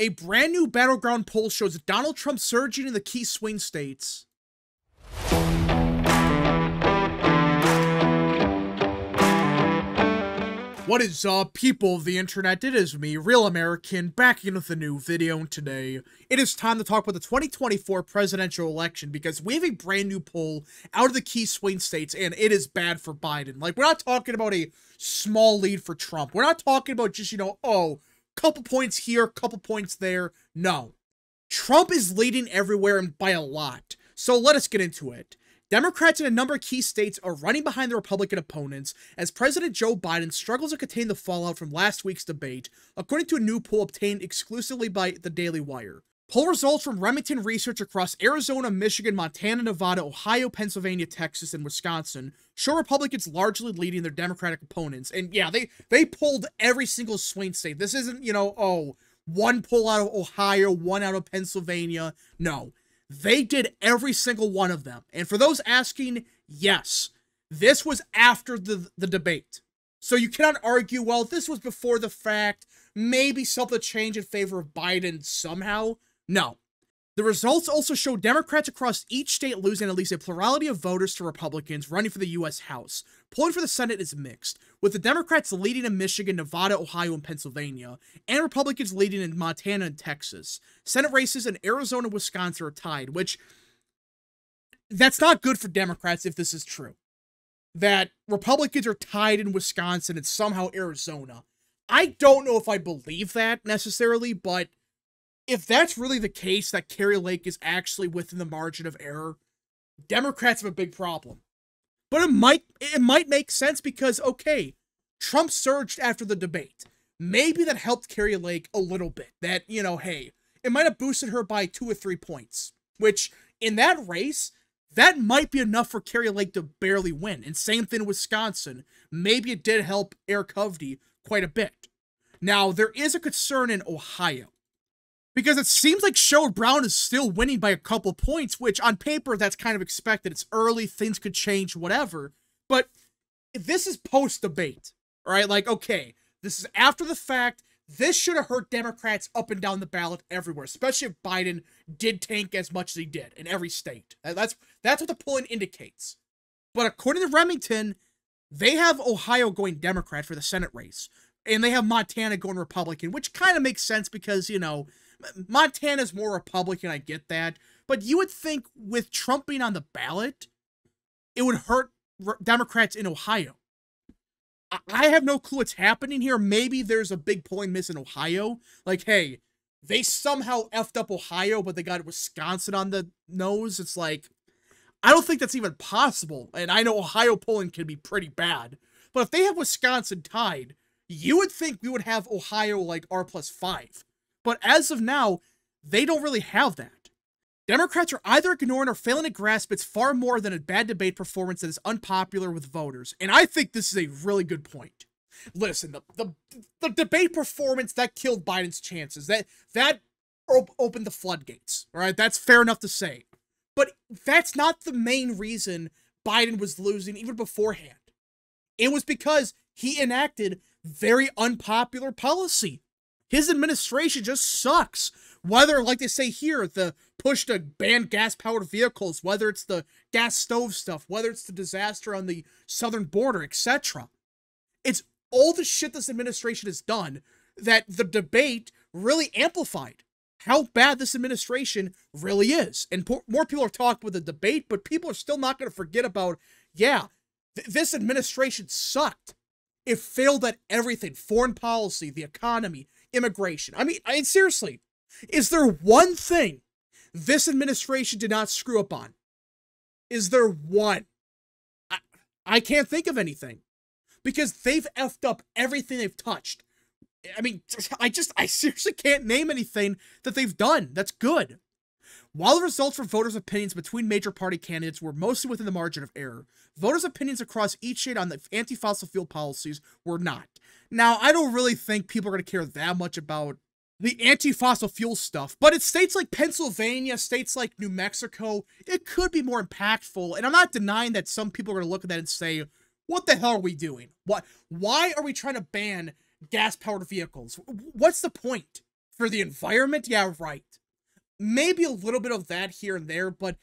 A brand new battleground poll shows Donald Trump surging in the key swing states. What is up, people of the internet? It is me, Real American, back in with a new video, and today it is time to talk about the 2024 presidential election because we have a brand new poll out of the key swing states, and it is bad for Biden. Like, we're not talking about a small lead for Trump. We're not talking about just, oh, couple points here, couple points there. No. Trump is leading everywhere and by a lot. So let us get into it. Democrats in a number of key states are running behind their Republican opponents as President Joe Biden struggles to contain the fallout from last week's debate, according to a new poll obtained exclusively by the Daily Wire. Poll results from Remington Research across Arizona, Michigan, Montana, Nevada, Ohio, Pennsylvania, Texas, and Wisconsin show Republicans largely leading their Democratic opponents. And yeah, they polled every single swing state. This isn't, one poll out of Ohio, one out of Pennsylvania. No. They did every single one of them. And for those asking, yes, this was after the debate. So you cannot argue, well, this was before the fact, maybe something changed in favor of Biden somehow. No. The results also show Democrats across each state losing at least a plurality of voters to Republicans running for the U.S. House. Polling for the Senate is mixed, with the Democrats leading in Michigan, Nevada, Ohio, and Pennsylvania, and Republicans leading in Montana and Texas. Senate races in Arizona and Wisconsin are tied, which, that's not good for Democrats if this is true. That Republicans are tied in Wisconsin and somehow Arizona. I don't know if I believe that necessarily, but if that's really the case, that Kari Lake is actually within the margin of error, Democrats have a big problem. But it might make sense because, okay, Trump surged after the debate. Maybe that helped Kari Lake a little bit. That, hey, it might have boosted her by 2 or 3 points. Which, in that race, that might be enough for Kari Lake to barely win. And same thing in Wisconsin. Maybe it did help Eric Hovde quite a bit. Now, there is a concern in Ohio. Because it seems like Sherrod Brown is still winning by a couple points, which on paper, that's kind of expected. It's early, things could change, whatever. But this is post-debate, right? Like, okay, this is after the fact. This should have hurt Democrats up and down the ballot everywhere, especially if Biden did tank as much as he did in every state. That's what the polling indicates. But according to Remington, they have Ohio going Democrat for the Senate race. And they have Montana going Republican, which kind of makes sense because, Montana's more Republican, I get that. But you would think with Trump being on the ballot, it would hurt Democrats in Ohio. I have no clue what's happening here. Maybe there's a big polling miss in Ohio. Like, hey, they somehow effed up Ohio, but they got Wisconsin on the nose. It's like, I don't think that's even possible. And I know Ohio polling can be pretty bad. But if they have Wisconsin tied, you would think we would have Ohio like R+5. But as of now, they don't really have that. Democrats are either ignoring or failing to grasp it's far more than a bad debate performance that is unpopular with voters. And I think this is a really good point. Listen, the debate performance, that killed Biden's chances. That opened the floodgates, all right? That's fair enough to say. But that's not the main reason Biden was losing even beforehand. It was because he enacted very unpopular policy. His administration just sucks. Whether, like they say here, the push to ban gas-powered vehicles, whether it's the gas stove stuff, whether it's the disaster on the southern border, etc. It's all the shit this administration has done that the debate really amplified how bad this administration really is. And more people are talking with the debate, but people are still not going to forget about, yeah, this administration sucked. It failed at everything. Foreign policy, the economy, immigration. I mean, seriously, is there one thing this administration did not screw up on? Is there one? I can't think of anything. Because they've effed up everything they've touched. I mean, I seriously can't name anything that they've done that's good. While the results for voters' opinions between major party candidates were mostly within the margin of error, voters' opinions across each state on the anti-fossil fuel policies were not. Now, I don't really think people are going to care that much about the anti-fossil fuel stuff, but it's states like Pennsylvania, states like New Mexico, it could be more impactful, and I'm not denying that some people are going to look at that and say, what the hell are we doing? Why are we trying to ban gas-powered vehicles? What's the point? For the environment, yeah, right. Maybe a little bit of that here and there, but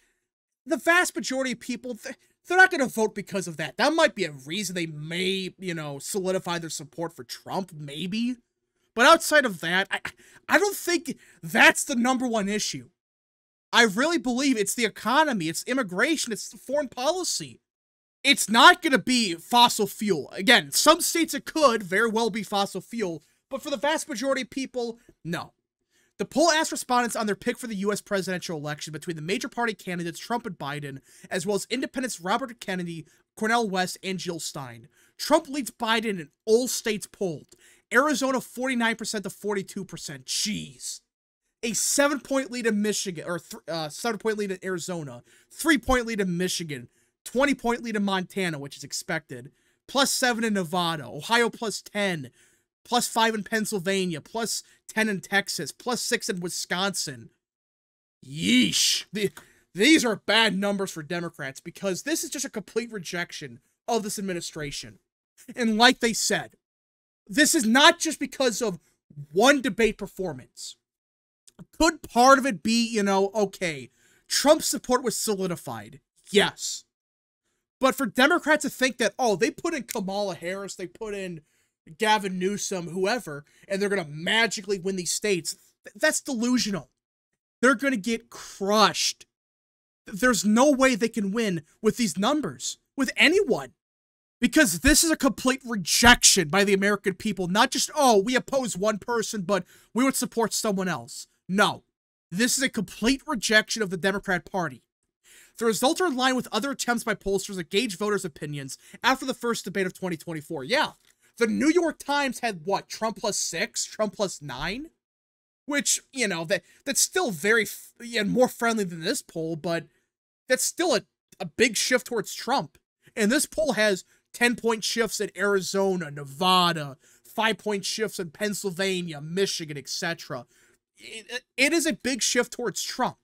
the vast majority of people, they're not going to vote because of that. That might be a reason they may, solidify their support for Trump, maybe. But outside of that, I don't think that's the number one issue. I really believe it's the economy, it's immigration, it's foreign policy. It's not going to be fossil fuel. Again, some states it could very well be fossil fuel, but for the vast majority of people, no. The poll asked respondents on their pick for the U.S. presidential election between the major party candidates Trump and Biden, as well as independents Robert Kennedy, Cornel West, and Jill Stein. Trump leads Biden in all states polled. Arizona 49% to 42%. Jeez. A 7-point lead in Michigan, or 7-point lead in Arizona, 3-point lead in Michigan, 20-point lead in Montana, which is expected, +7 in Nevada, Ohio +10, +5 in Pennsylvania, +10 in Texas, +6 in Wisconsin. Yeesh. These are bad numbers for Democrats because this is just a complete rejection of this administration. And like they said, this is not just because of one debate performance. Could part of it be, okay, Trump's support was solidified? Yes. But for Democrats to think that, oh, they put in Kamala Harris, they put in Gavin Newsom, whoever, and they're going to magically win these states, that's delusional. They're going to get crushed. There's no way they can win with these numbers, with anyone. Because this is a complete rejection by the American people. Not just, oh, we oppose one person, but we would support someone else. No. This is a complete rejection of the Democrat Party. The results are in line with other attempts by pollsters to gauge voters' opinions after the first debate of 2024. Yeah. The New York Times had, what, Trump +6, Trump +9? Which, that's still very, more friendly than this poll, but that's still a big shift towards Trump. And this poll has 10-point shifts in Arizona, Nevada, 5-point shifts in Pennsylvania, Michigan, etc. It is a big shift towards Trump.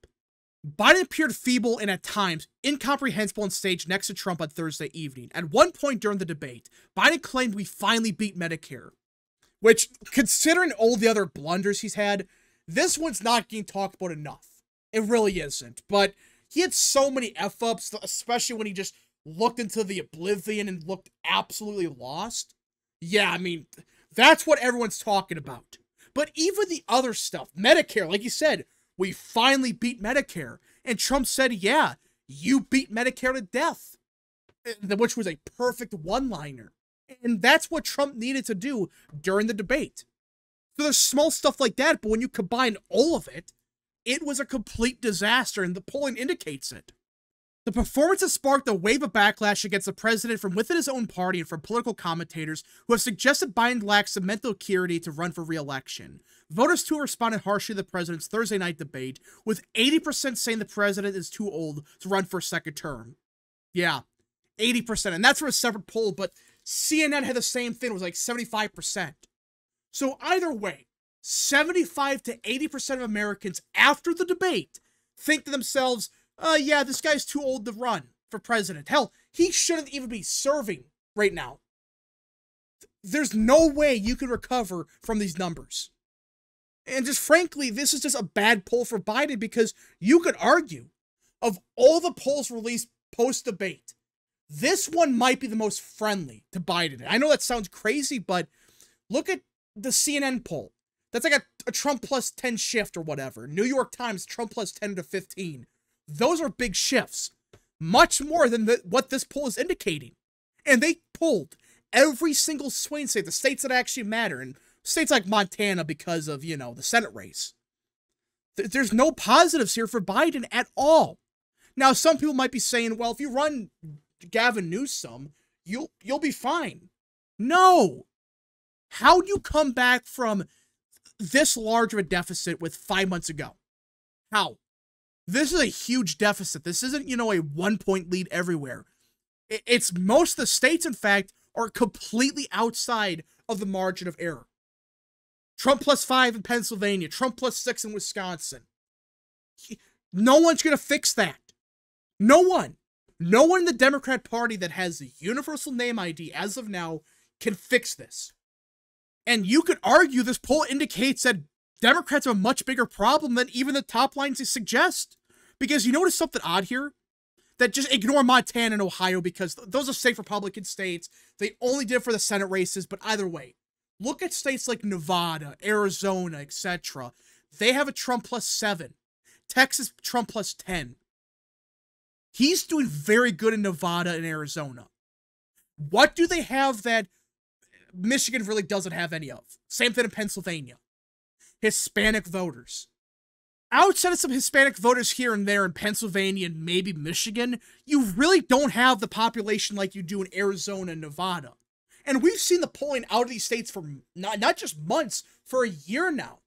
Biden appeared feeble and at times incomprehensible on stage next to Trump on Thursday evening. At one point during the debate, Biden claimed we finally beat Medicare. Which, considering all the other blunders he's had, this one's not getting talked about enough. It really isn't. But he had so many F-ups, especially when he just looked into the oblivion and looked absolutely lost. Yeah, I mean, that's what everyone's talking about. But even the other stuff, Medicare, like you said, we finally beat Medicare. And Trump said, yeah, you beat Medicare to death. Which was a perfect one-liner. And that's what Trump needed to do during the debate. So there's small stuff like that, but when you combine all of it, it was a complete disaster, and the polling indicates it. The performance has sparked a wave of backlash against the president from within his own party and from political commentators who have suggested Biden lacks the mental acuity to run for re-election. Voters too responded harshly to the president's Thursday night debate, with 80% saying the president is too old to run for a second term. Yeah, 80%, and that's from a separate poll, but CNN had the same thing, it was like 75%. So either way, 75 to 80% of Americans after the debate think to themselves, yeah, this guy's too old to run for president. Hell, he shouldn't even be serving right now. There's no way you can recover from these numbers. And just frankly, this is just a bad poll for Biden because you could argue, of all the polls released post-debate, this one might be the most friendly to Biden. I know that sounds crazy, but look at the CNN poll. That's like a Trump +10 shift or whatever. New York Times, Trump +10 to 15. Those are big shifts. Much more than what this poll is indicating. And they polled every single swing state, the states that actually matter, and states like Montana because of, the Senate race. There's no positives here for Biden at all. Now, some people might be saying, well, if you run Gavin Newsom, you'll be fine. No. How do you come back from this large of a deficit with 5 months ago? How? This is a huge deficit. This isn't, a 1-point lead everywhere. It's most of the states, in fact, are completely outside of the margin of error. Trump +5 in Pennsylvania, Trump +6 in Wisconsin. No one's going to fix that. No one. No one in the Democrat Party that has the universal name ID as of now can fix this. And you could argue this poll indicates that Democrats have a much bigger problem than even the top lines suggest. Because you notice something odd here? That just ignore Montana and Ohio because those are safe Republican states. They only did it for the Senate races, but either way, look at states like Nevada, Arizona, etc. They have a Trump +7. Texas, Trump +10. He's doing very good in Nevada and Arizona. What do they have that Michigan really doesn't have any of? Same thing in Pennsylvania. Hispanic voters. Outside of some Hispanic voters here and there in Pennsylvania and maybe Michigan, you really don't have the population like you do in Arizona and Nevada. And we've seen the polling out of these states for not just months, for a year now.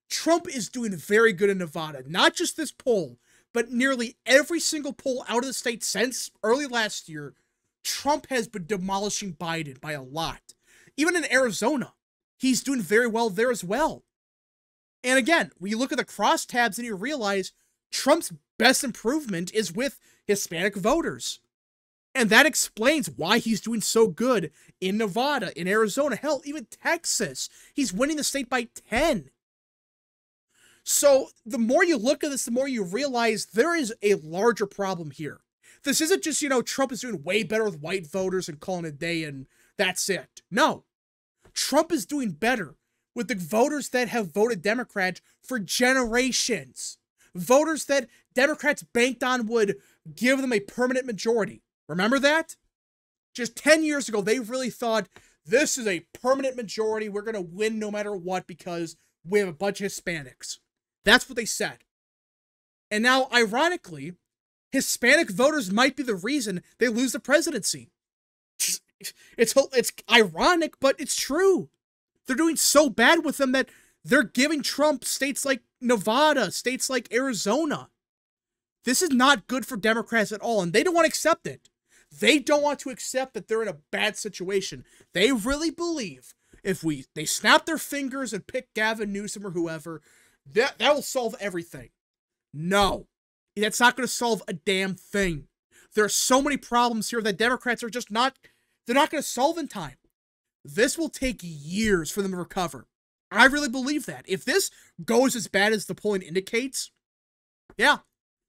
Trump is doing very good in Nevada. Not just this poll, but nearly every single poll out of the state since early last year, Trump has been demolishing Biden by a lot. Even in Arizona, he's doing very well there as well. And again, when you look at the crosstabs and you realize Trump's best improvement is with Hispanic voters. And that explains why he's doing so good in Nevada, in Arizona, hell, even Texas. He's winning the state by 10. So the more you look at this, the more you realize there is a larger problem here. This isn't just, Trump is doing way better with white voters and calling it a day and that's it. No. Trump is doing better with the voters that have voted Democrat for generations. Voters that Democrats banked on would give them a permanent majority. Remember that? Just 10 years ago, they really thought, this is a permanent majority. We're going to win no matter what because we have a bunch of Hispanics. That's what they said. And now, ironically, Hispanic voters might be the reason they lose the presidency. It's ironic, but it's true. They're doing so bad with them that they're giving Trump states like Nevada, states like Arizona. This is not good for Democrats at all, and they don't want to accept it. They don't want to accept that they're in a bad situation. They really believe if they snap their fingers and pick Gavin Newsom or whoever, that will solve everything. No, that's not going to solve a damn thing. There are so many problems here that Democrats are just they're not going to solve in time. This will take years for them to recover. I really believe that. If this goes as bad as the polling indicates, yeah,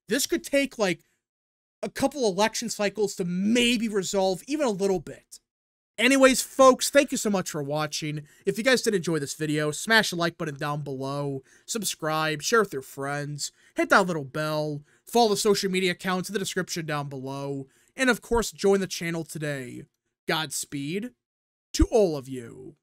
this could take like a couple election cycles to maybe resolve even a little bit. Anyways, folks, thank you so much for watching. If you guys did enjoy this video, smash the like button down below, subscribe, share with your friends, hit that little bell, follow the social media accounts in the description down below, and of course, join the channel today. Godspeed to all of you.